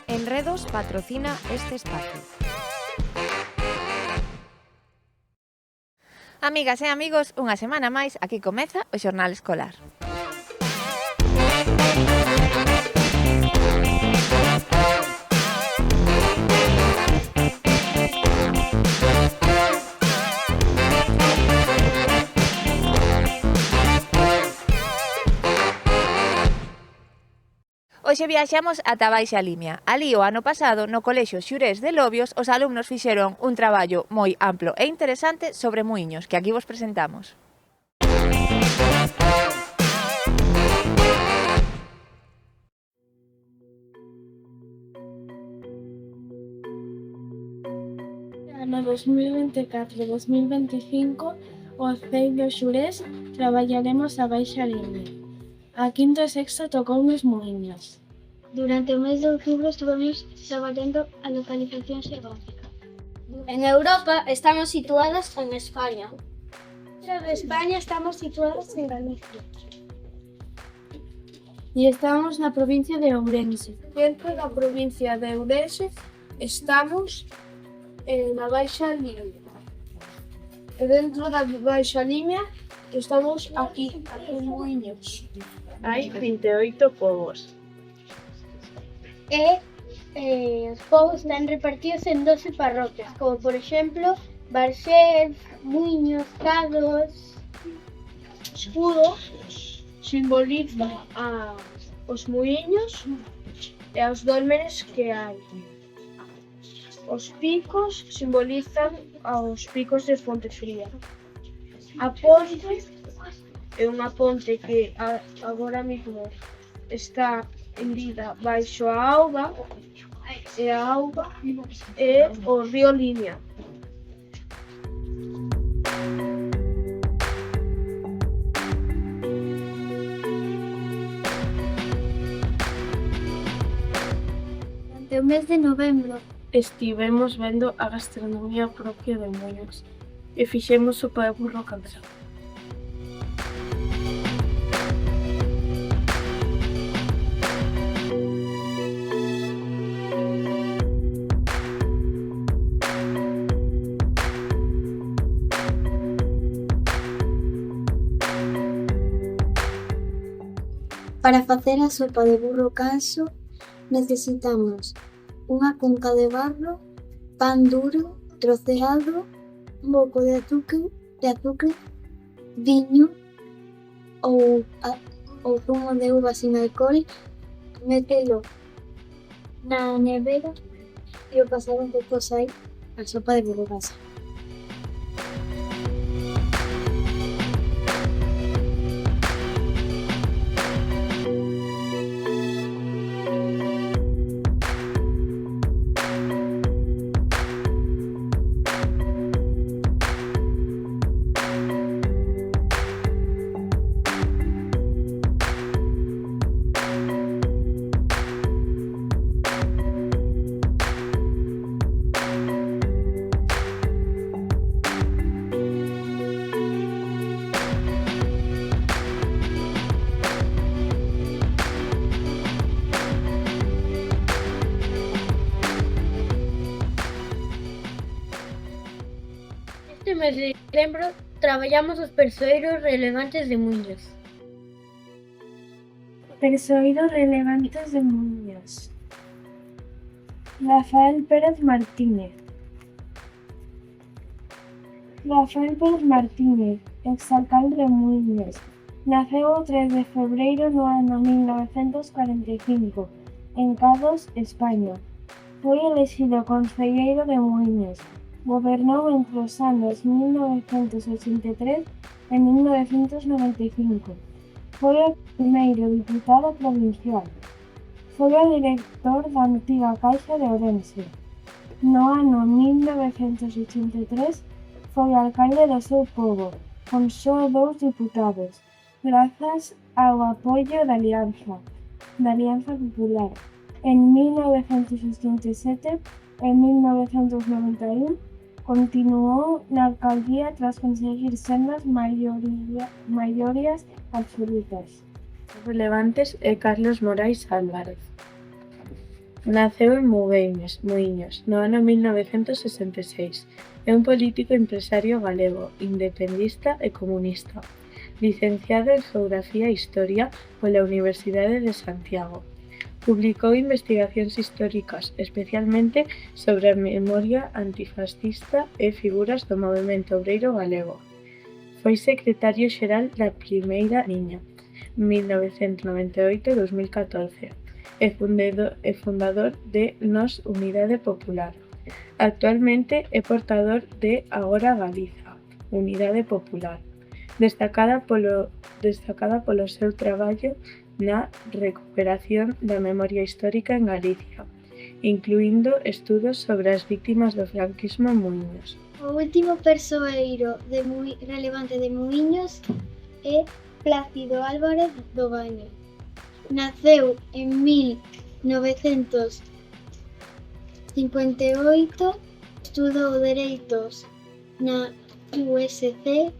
Enredos patrocina este espacio. Amigas e amigos, unha semana máis aquí comeza o Xornal Escolar. Hoxe viaxamos ata Baixa Limia. Alí o ano pasado, no Colexio Xurés de Lobios, os alumnos fixeron un traballo moi amplo e interesante sobre muiños, que aquí vos presentamos. No 2024-2025, o Cello Xurés traballaremos a Baixa Limia. A quinto e sexto tocou nos muiños. Durante o mes de outubro estivemos traballando a localización xeográfica. En Europa estamos situadas en España. En España estamos situadas en Galicia. E estamos na provincia de Ourense. Dentro da provincia de Ourense estamos na Baixa Limia. E dentro da Baixa Limia estamos aquí en Muiños. Hai 28 povos. Os povos están repartidos en 12 parroquias, como por exemplo Barxel, Muiños, Cados. Escudo simboliza os muiños e os dólmenes que hai. Os picos simbolizan aos picos de Fontefría. A ponte é unha ponte que agora mesmo está endida baixo a auga, e a auga é o río Limia. Durante o mes de novembro Estivemos vendo a gastronomía propia de Muiños e fixemos sopa de burro cansado. Para facer a sopa de burro canso necesitamos unha cunca de barro, pan duro, troceado, un pouco de azúcar, viño ou zumo de uva sin alcohol, metelo na nevera e o pasar un pouco sai a sopa de burro canso. Este mes de decembro traballamos os persoeiros relevantes de Muiños. Persoeiros relevantes de Muiños. Rafael Pérez Martínez. Rafael Pérez Martínez, exalcalde de Muiños. Naceu o 3 de febreiro no ano 1945, en Cados, España. Foi elexido concelleiro de Muiños. Gobernou entre os anos 1983 e 1995. Foi o primeiro diputado provincial. Foi o director da antiga Caixa de Ourense. No ano 1983 foi alcalde do seu pobo, con só 2 diputados, grazas ao apoio da Alianza Popular. En 1987 e 1991 continuou na alcaldía tras conseguir sendas maiorías absolutas. Relevantes é Carlos Morais Álvarez. Naceu en Muiños, no ano 1966. É un político e empresario galego, independista e comunista. Licenciado en Geografía e Historia pola Universidade de Santiago. Publicou investigacións históricas, especialmente sobre a memoria antifascista e figuras do movemento obreiro galego. Foi secretario xeral da Primeira Liña, 1998-2014, e fundador de Nós Unidade Popular. Actualmente é portador de Agora Galiza, Unidade Popular, destacada polo seu traballo na recuperación da memoria histórica en Galicia, incluíndo estudos sobre as vítimas do franquismo en Muiños. O último persoeiro relevante de Muiños é Plácido Álvarez do Baño. Naceu en 1958, estudou Dereitos na USC,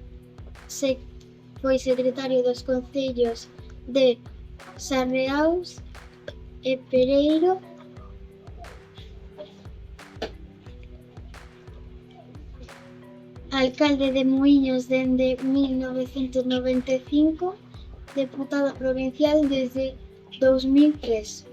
foi secretario dos concellos de Sarreaus e Pereiro, alcalde de Muiños dende 1995, deputado provincial desde 2003.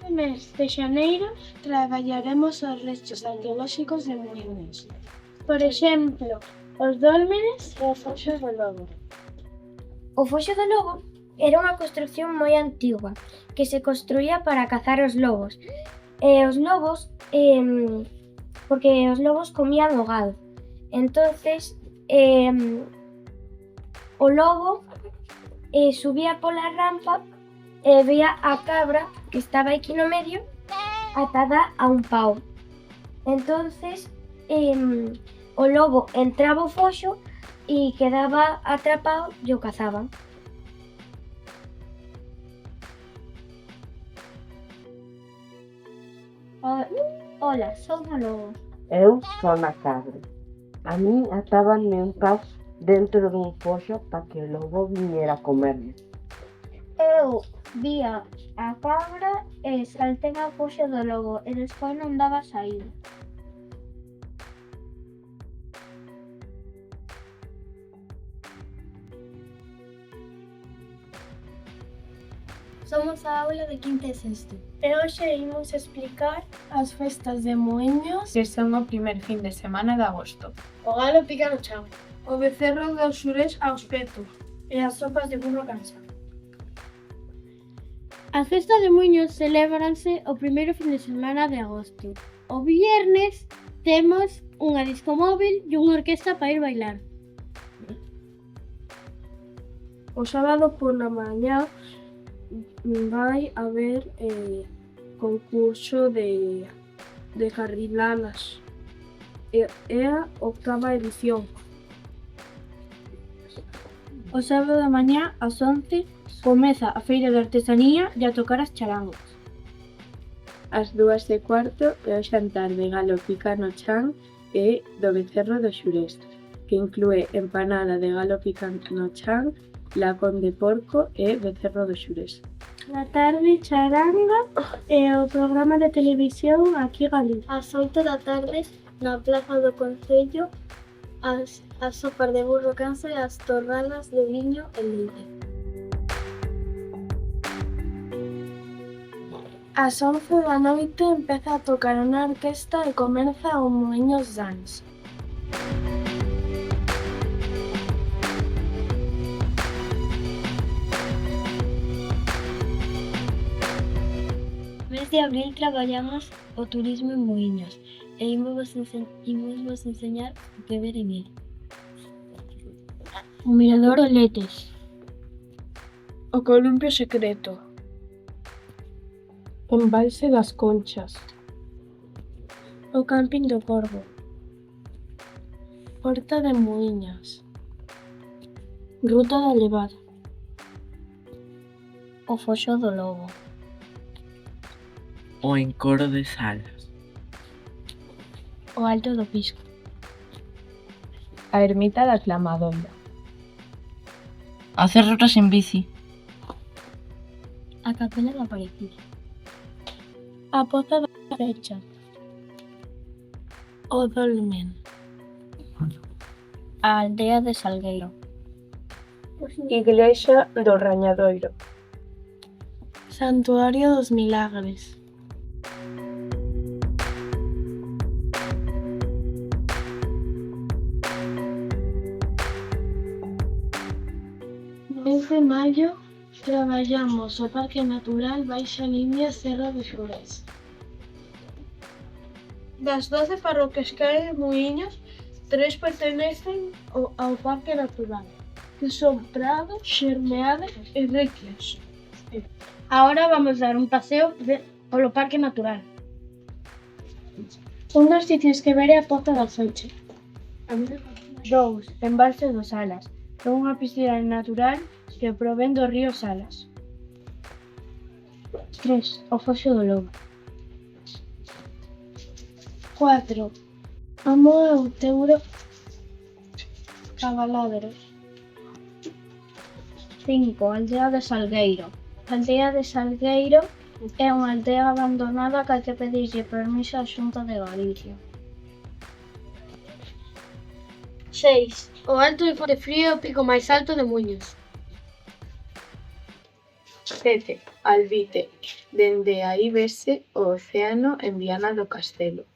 No mes de xaneiro traballaremos os restos arqueolóxicos de Muiños. Por exemplo, os dólmenes e o foxo do lobo. O foxo do lobo era unha construción moi antigua que se construía para cazar os lobos. Os lobos, porque os lobos comían o gado. Entonces, o lobo subía pola rampa e veía a cabra que estaba aquí no medio atada a un pau. Entonces, o lobo entraba o foxo e quedaba atrapado e o cazaban. Ola, son o lobo. Eu son a cabra. A min atábanme un pau dentro dun foxo para que o lobo viñera a comerme. Eu vía a cabra e saltén ao foxo do lobo e despois non daba saída. Somos a aula de quinta e sexto. E hoxe imos explicar as festas de Muiños, Que son o primer fin de semana de agosto. o galo pica no chan, o becerro dos xurés aos petos e as sopas de burro cansado. As festas de Muiños celébranse o primeiro fin de semana de agosto. O viernes temos unha disco móvil e unha orquesta para ir bailar. O sábado pola mañá vai haber concurso de carrilanas. É a 8ª edición. O sábado da mañá ás 11 comeza a feira de artesanía e a tocar as charangas. Ás 2:15 é o xantar de galo pica no chan e do becerro do xurés, que inclúe empanada de galo pica no chan, lacón de porco e becerro do xurés. Na tarde charanga e o programa de televisión Aquí Galicia. Ás 8 da tarde, na Plaza do Concello, as sopas de burro canso e as torralas de viño e leite. Ás 11 da noite empeza a tocar unha orquesta e comeza o Muiños Dance. Mes de abril traballamos o turismo en Muiños e imos vos enseñar o que ver en el. O Mirador Oletes. O Columpio Secreto. O Embalse das Conchas. O Camping do Corvo. Porta de Muiñas. Ruta da Levada. o Foxo do Lobo. O Encoro de Salas. O Alto do Pisco. A Ermita da Clamadoira. Hacer rutas en bici. A Capela da Aparecida. A Poza da Fecha. O Dolmen. A Aldea de Salgueiro. Iglesia do Rañadoiro. Santuario dos Milagres. No mes de maio traballamos o Parque Natural Baixa Limia Serra de Xurés. Das 12 parroquias que hai en Muíños, 3 pertenecen ao Parque Natural, que son Prado, Xermeade e Requias. Ahora vamos dar un paseo polo Parque Natural. Un dos sitios que ver é a Poza da Fecha. 2. Embalse dos Salas. É unha piscina natural que provén do río Salas. 3. O Foxo do Lobo. 4. Amo e Outeiro Cabaladros. 5. Aldea de Salgueiro. A aldea de Salgueiro é unha aldea abandonada que hai que pedirlle permiso á Xunta de Galicia. 6. O Alto de Fontefrío é o pico máis alto de Muiños. 7. Albite. Dende aí vese o océano en Viana do Castelo.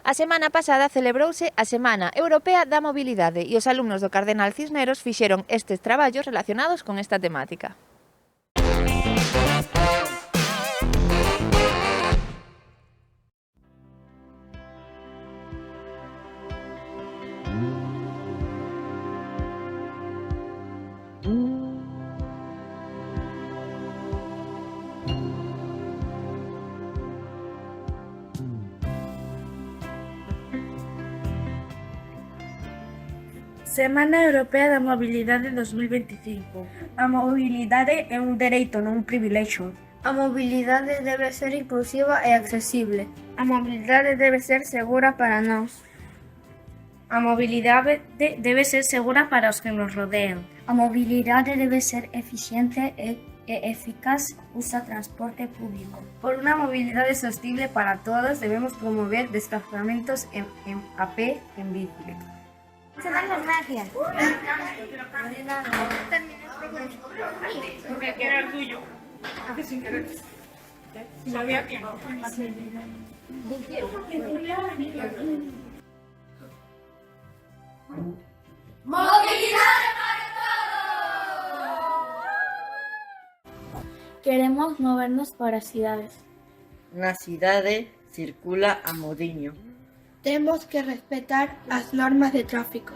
A semana pasada celebrouse a Semana Europea da Mobilidade e os alumnos do Cardenal Cisneros fixeron estes traballos relacionados con esta temática. Semana Europea da Mobilidade 2025. A mobilidade é un dereito, non un privilexio. A mobilidade debe ser inclusiva e accesible. A mobilidade debe ser segura para nós. A mobilidade debe ser segura para os que nos rodean. A mobilidade debe ser eficiente e eficaz, usa transporte público. Por unha mobilidade sostible para todos, debemos promover desplazamentos a pé en bici. Se dan las gracias. Porque era el tuyo. Sin querer. Sabía que no. Queremos movernos para as cidades. Na cidade circula a modiño. Temos que respetar as normas de tráfico.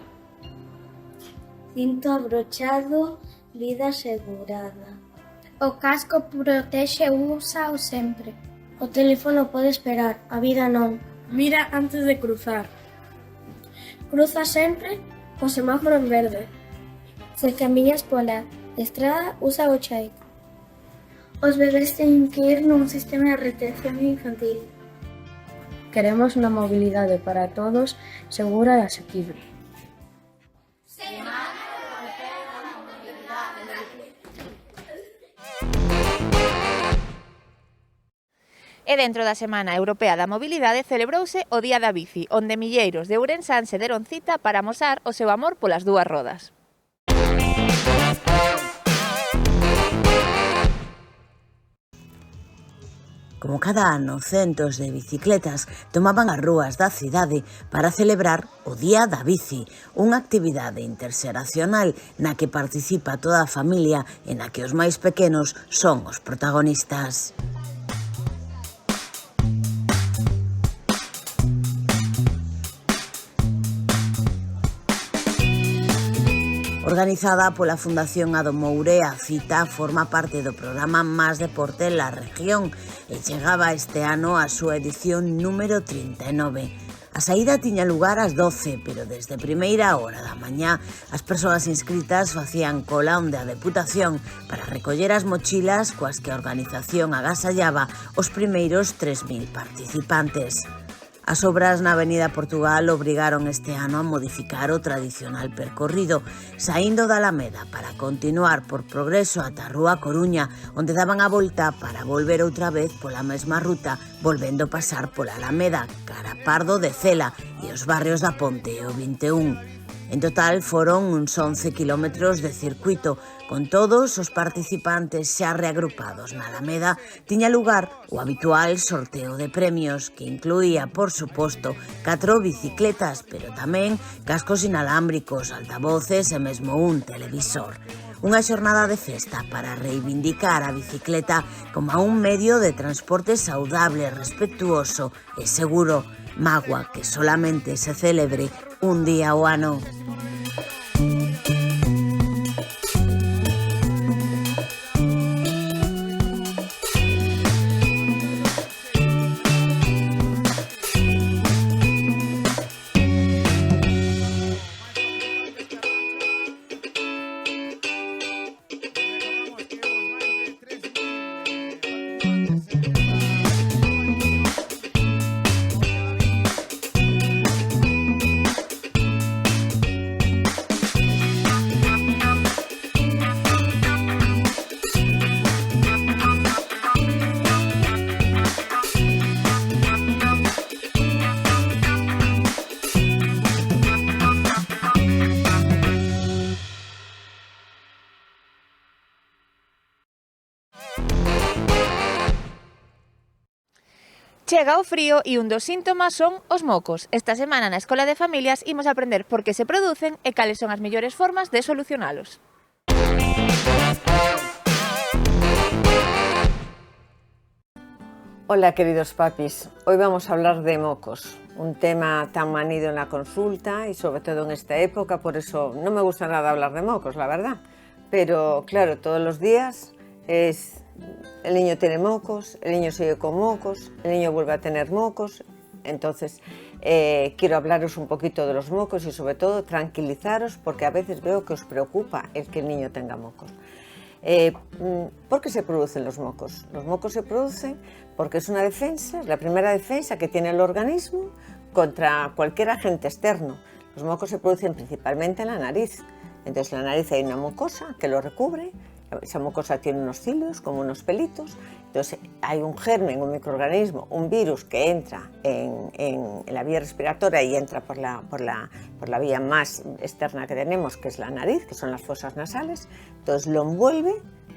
Cinto abrochado, vida asegurada. O casco protexe, úsao sempre. O teléfono pode esperar, a vida non. Mira antes de cruzar. Cruza sempre o semáforo en verde. Se camiñas pola estrada, usa o chai. Os bebés teñen que ir nun sistema de retención infantil. Queremos unha mobilidade para todos, segura e asequible. E dentro da Semana Europea da Mobilidade celebrouse o Día da Bici, onde milleiros de ourensán se deron cita para amosar o seu amor polas dúas rodas. Como cada ano, centos de bicicletas tomaban as rúas da cidade para celebrar o Día da Bici, unha actividade interxeracional na que participa toda a familia e na que os máis pequenos son os protagonistas. Organizada pola Fundación Ado Moure, a cita forma parte do programa Más Deporte en la Región e chegaba este ano a súa edición número 39. A saída tiña lugar ás 12, pero desde primeira hora da mañá as persoas inscritas facían cola onde a Deputación para recoller as mochilas coas que a organización agasallaba os primeiros 3.000 participantes. As obras na Avenida Portugal obrigaron este ano a modificar o tradicional percorrido, saindo da Alameda para continuar por Progreso ata a Rúa Coruña, onde daban a volta para volver outra vez pola mesma ruta, volvendo pasar pola Alameda, cara Pardo de Cela e os barrios da Ponte e o 21. En total foron uns 11 kilómetros de circuito. Con todos os participantes xa reagrupados na Alameda, tiña lugar o habitual sorteo de premios, que incluía, por suposto, 4 bicicletas, pero tamén cascos inalámbricos, altavoces e mesmo un televisor. Unha xornada de festa para reivindicar a bicicleta como un medio de transporte saudable, respetuoso e seguro, mágoa que solamente se celebre un día ao ano. Chega o frío e un dos síntomas son os mocos. Esta semana na Escola de Familias imos aprender por que se producen e cales son as mellores formas de solucionalos. Hola queridos papis, hoy vamos a hablar de mocos, un tema tan manido en la consulta y sobre todo en esta época, por eso no me gusta nada hablar de mocos, la verdad. Pero claro, todos los días el niño tiene mocos, el niño sigue con mocos, el niño vuelve a tener mocos. Entonces quiero hablaros un poquito de los mocos y sobre todo tranquilizaros, porque a veces veo que os preocupa el que el niño tenga mocos. ¿Por qué se producen los mocos? Los mocos se producen porque es una defensa, es la primera defensa que tiene el organismo contra cualquier agente externo. Los mocos se producen principalmente en la nariz. Entonces en la nariz hay una mucosa que lo recubre. Esa mucosa tiene unos cilios, como unos pelitos. Entonces hay un germen, un microorganismo, un virus que entra en la vía respiratoria y entra por la vía más externa que tenemos, que es la nariz, que son las fosas nasales. Entonces lo envuelve,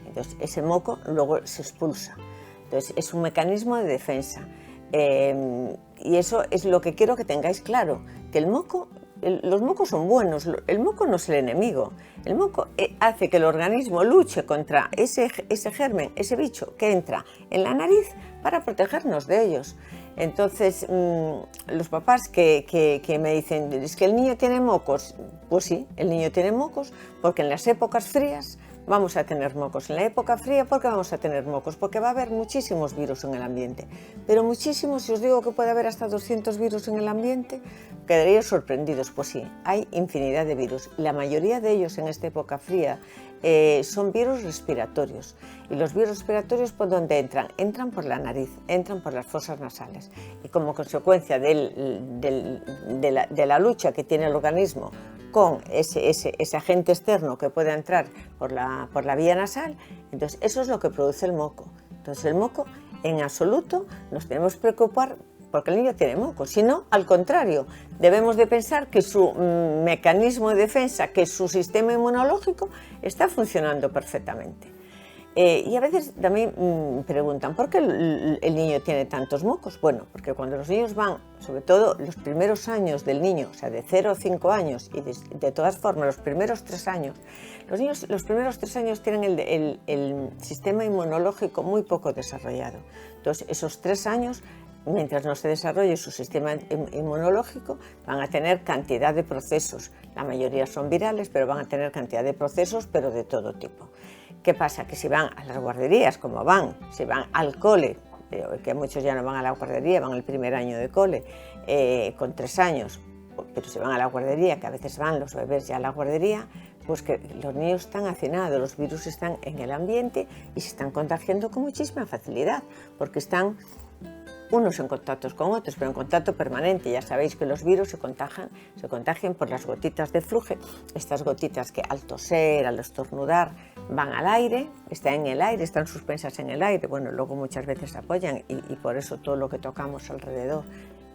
entonces ese moco luego se expulsa. Entonces es un mecanismo de defensa. Y eso es lo que quiero que tengáis claro, que los mocos son buenos, el moco no es el enemigo. El moco hace que el organismo luche contra ese germen, ese bicho que entra en la nariz para protegernos de ellos. Entonces, los papás que me dicen, es que el niño tiene mocos, pues sí, el niño tiene mocos porque en las épocas frías vamos a tener mocos. En la época fría, ¿por qué vamos a tener mocos? Porque va a haber muchísimos virus en el ambiente. Pero muchísimos, si os digo que puede haber hasta 200 virus en el ambiente, quedaríais sorprendidos. Pues sí, hay infinidad de virus. La mayoría de ellos en esta época fría son virus respiratorios. Y los virus respiratorios, ¿por dónde entran? Entran por la nariz, entran por las fosas nasales. Y como consecuencia de la lucha que tiene el organismo con ese agente externo que puede entrar por la vía nasal, entonces eso es lo que produce el moco. Entonces el moco, en absoluto, nos tenemos que preocupar porque el niño tiene moco, sino al contrario, debemos de pensar que su mecanismo de defensa, que su sistema inmunológico está funcionando perfectamente. Y a veces también preguntan, ¿por qué el niño tiene tantos mocos? Bueno, porque cuando los niños van, sobre todo los primeros años del niño, o sea, de 0 a 5 años, y de todas formas los primeros 3 años, los niños los primeros 3 años tienen el sistema inmunológico muy poco desarrollado. Entonces, esos 3 años, mientras no se desarrolle su sistema inmunológico, van a tener cantidad de procesos. La mayoría son virales, pero van a tener cantidad de procesos, pero de todo tipo. ¿Qué pasa? Que si van a las guarderías, como van, si van al cole, que muchos ya no van a la guardería, van al primer año de cole, con 3 años, pero si van a la guardería, que a veces van los bebés ya a la guardería, pues que los niños están hacinados, los virus están en el ambiente y se están contagiando con muchísima facilidad, porque están unos en contacto con otros, pero en contacto permanente. Ya sabéis que los virus se contagian por las gotitas de flujo, estas gotitas que al toser, al estornudar, van al aire, están en el aire, están suspensas en el aire, bueno, luego muchas veces se apoyan y por eso todo lo que tocamos alrededor,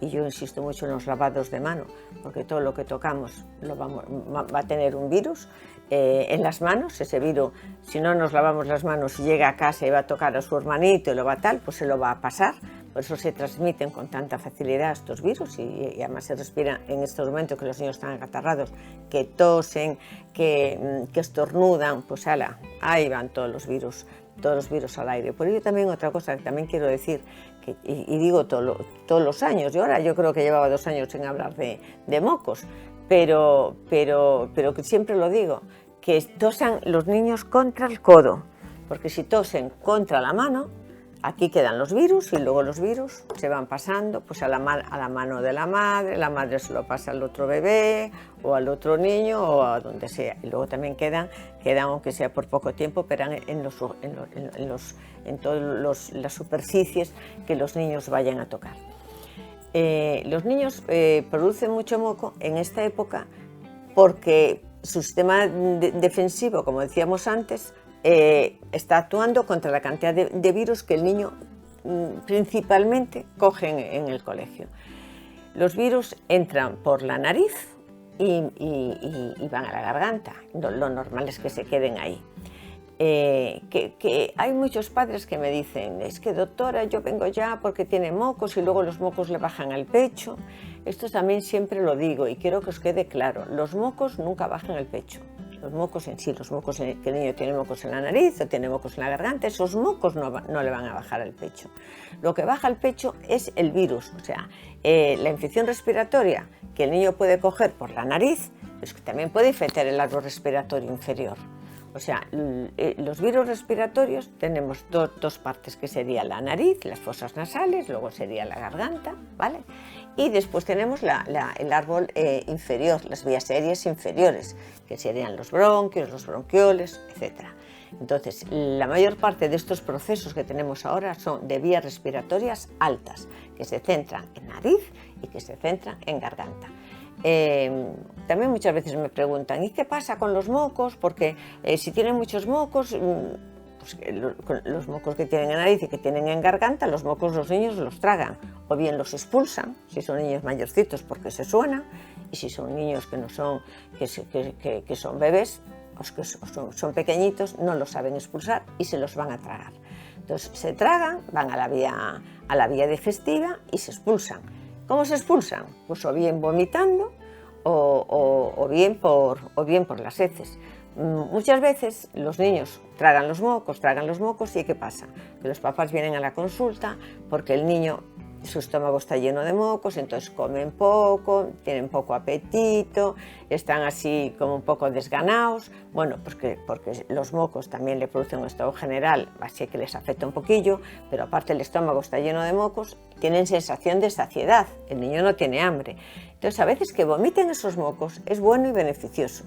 y yo insisto mucho en los lavados de mano, porque todo lo que tocamos va a tener un virus en las manos. Ese virus, si no nos lavamos las manos y llega a casa y va a tocar a su hermanito y lo va tal, pues se lo va a pasar. Por eso se transmiten con tanta facilidad estos virus y además se respira en estos momentos que los niños están acatarrados, que tosen, que estornudan, pues ala, ahí van todos los virus al aire. Por ello también otra cosa que también quiero decir, y digo todos los años, y ahora yo creo que llevaba 2 años sin hablar de mocos, pero que siempre lo digo, que tosan los niños contra el codo, porque si tosen contra la mano, aquí quedan los virus y luego los virus se van pasando pues a la mano de la madre se lo pasa al otro bebé o al otro niño o a donde sea. Y luego también quedan aunque sea por poco tiempo, pero en todas las superficies que los niños vayan a tocar. Los niños producen mucho moco en esta época porque su sistema defensivo, como decíamos antes, está actuando contra la cantidad de virus que el niño principalmente coge en el colegio. Los virus entran por la nariz y van a la garganta. Lo normal es que se queden ahí. Que hay muchos padres que me dicen, es que doctora, yo vengo ya porque tiene mocos y luego los mocos le bajan al pecho. Esto también siempre lo digo y quiero que os quede claro, los mocos nunca bajan al pecho. Los mocos en sí, que el niño tiene mocos en la nariz o tiene mocos en la garganta, esos mocos no le van a bajar al pecho. Lo que baja al pecho es el virus, o sea, la infección respiratoria que el niño puede coger por la nariz, pues que también puede infectar el árbol respiratorio inferior. O sea, los virus respiratorios tenemos dos partes, que sería la nariz, las fosas nasales, luego sería la garganta, ¿vale? Y después tenemos el árbol inferior, las vías aéreas inferiores, que serían los bronquios, los bronquioles, etc. Entonces, la mayor parte de estos procesos que tenemos ahora son de vías respiratorias altas, que se centran en nariz y que se centran en garganta. También muchas veces me preguntan, ¿y qué pasa con los mocos? Porque si tienen muchos mocos, pues los mocos que tienen en nariz y que tienen en garganta, los mocos los niños los tragan o bien los expulsan, si son niños mayorcitos porque se suenan, y si son niños que no son, que son bebés, o que son pequeñitos, no los saben expulsar y se los van a tragar. Entonces se tragan, van a la vía digestiva y se expulsan. ¿Cómo se expulsan? Pues o bien vomitando o bien por las heces. Muchas veces los niños tragan los mocos y ¿qué pasa? Que los papás vienen a la consulta porque el niño, su estómago está lleno de mocos, entonces comen poco, tienen poco apetito, están así como un poco desganados. Bueno, porque los mocos también le producen un estado general, así que les afecta un poquillo, pero aparte el estómago está lleno de mocos, tienen sensación de saciedad, el niño no tiene hambre. Entonces a veces que vomiten esos mocos es bueno y beneficioso.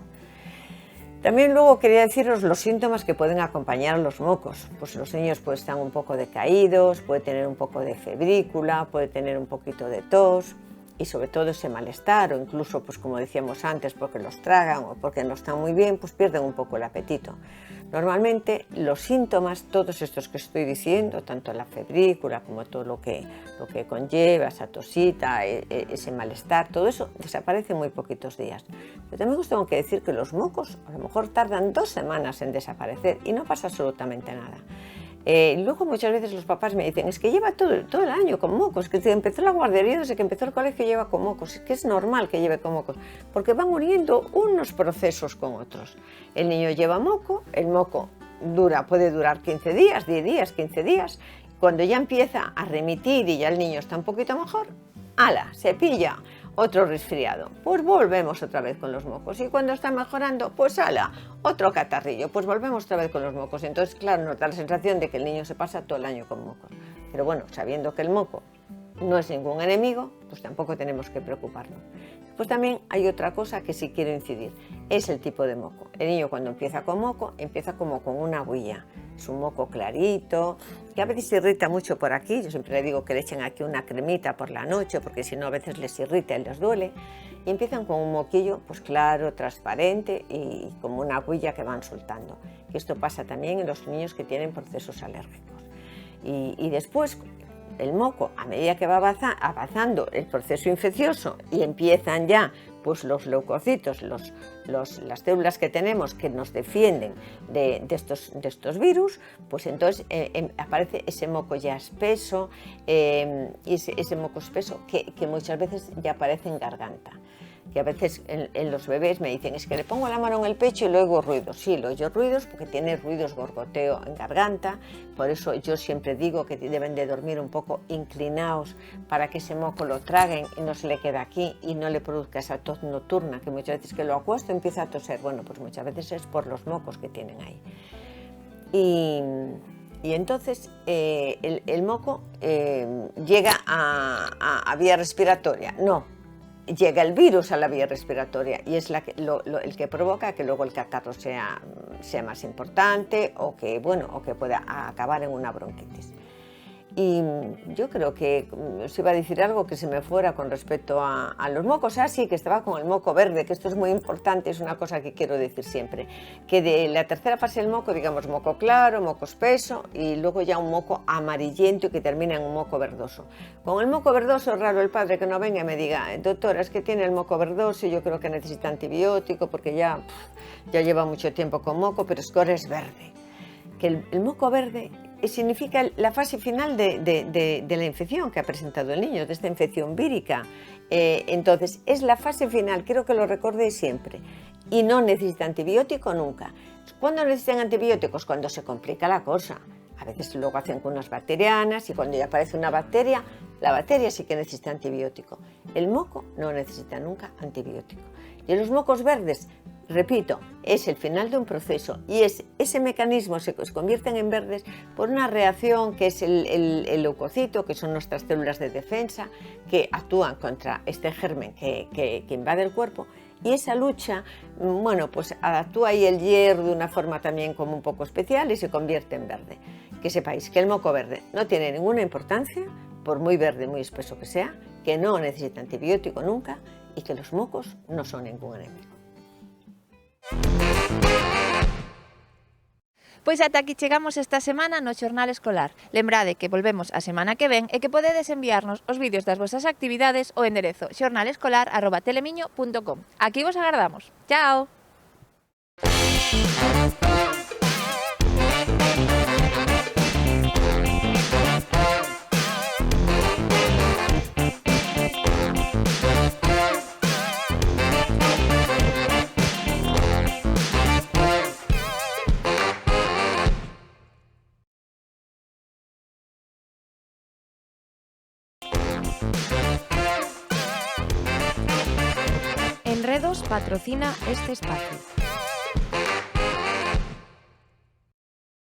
También luego quería deciros los síntomas que pueden acompañar a los mocos. Pues los niños pueden estar un poco decaídos, puede tener un poco de febrícula, puede tener un poquito de tos y sobre todo ese malestar o incluso, pues como decíamos antes, porque los tragan o porque no están muy bien, pues pierden un poco el apetito. Normalmente los síntomas, todos estos que estoy diciendo, tanto la febrícula como todo lo que conlleva, esa tosita, ese malestar, todo eso desaparece en muy poquitos días. Pero también os tengo que decir que los mocos a lo mejor tardan 2 semanas en desaparecer y no pasa absolutamente nada. Luego muchas veces los papás me dicen, es que lleva todo el año con mocos, que desde que empezó la guardería, desde que empezó el colegio lleva con mocos, es que es normal que lleve con mocos, porque van uniendo unos procesos con otros. El niño lleva moco, el moco puede durar 15 días, 10 días, 15 días, cuando ya empieza a remitir y ya el niño está un poquito mejor, ¡hala!, se pilla otro resfriado, pues volvemos otra vez con los mocos, y cuando está mejorando, pues ¡hala!, otro catarrillo, pues volvemos otra vez con los mocos. Entonces, claro, nos da la sensación de que el niño se pasa todo el año con mocos. Pero bueno, sabiendo que el moco no es ningún enemigo, pues tampoco tenemos que preocuparnos. Pues también hay otra cosa que sí quiero incidir, es el tipo de moco. El niño cuando empieza con moco, empieza como con una huilla. Es un moco clarito, que a veces se irrita mucho por aquí. Yo siempre le digo que le echen aquí una cremita por la noche, porque si no a veces les irrita y les duele. Y empiezan con un moquillo pues claro, transparente y como una huilla que van soltando. Y esto pasa también en los niños que tienen procesos alérgicos. Y después el moco, a medida que va avanzando el proceso infeccioso y empiezan ya pues los leucocitos, las células que tenemos que nos defienden de estos virus, pues entonces aparece ese moco ya espeso, y ese moco espeso que muchas veces ya aparece en garganta. Que a veces en los bebés me dicen, es que le pongo la mano en el pecho y lo oigo ruidos. Sí, lo oigo ruidos porque tiene ruidos, gorgoteo en garganta. Por eso yo siempre digo que deben de dormir un poco inclinados para que ese moco lo traguen y no se le quede aquí y no le produzca esa tos nocturna, que muchas veces que lo acuesto empieza a toser. Bueno, pues muchas veces es por los mocos que tienen ahí. Y entonces el moco llega a vía respiratoria. No. Llega el virus a la vía respiratoria y es el que provoca que luego el catarro sea más importante o que pueda acabar en una bronquitis. Y yo creo que os iba a decir algo que se me fuera con respecto a los mocos. Sí, que estaba con el moco verde, que esto es muy importante, es una cosa que quiero decir siempre, que de la tercera fase del moco, digamos moco claro, moco espeso y luego ya un moco amarillento que termina en un moco verdoso. Con el moco verdoso es raro el padre que no venga y me diga, doctora, es que tiene el moco verdoso y yo creo que necesita antibiótico porque ya lleva mucho tiempo con moco, pero es que ahora es verde. Que el moco verde significa la fase final de la infección que ha presentado el niño, de esta infección vírica. Entonces, es la fase final, quiero que lo recordéis siempre. Y no necesita antibiótico nunca. ¿Cuándo necesitan antibióticos? Cuando se complica la cosa. A veces luego hacen con unas bacterianas y cuando ya aparece una bacteria, la bacteria sí que necesita antibiótico. El moco no necesita nunca antibiótico. Y los mocos verdes, repito, es el final de un proceso y ese mecanismo se convierten en verdes por una reacción que es el leucocito, que son nuestras células de defensa, que actúan contra este germen que invade el cuerpo. Y esa lucha, bueno, pues actúa ahí el hierro de una forma también como un poco especial y se convierte en verde. Que sepáis que el moco verde no tiene ninguna importancia, por muy verde, muy espeso que sea, que no necesita antibiótico nunca y que los mocos no son ningún enemigo. Pois ata aquí chegamos esta semana no Xornal Escolar. Lembrade que volvemos a semana que ven e que podedes enviarnos os vídeos das vosas actividades ao enderezo xornalescolar@telemiño.com. Aquí vos agardamos. Chao! Enredos patrocina este espacio.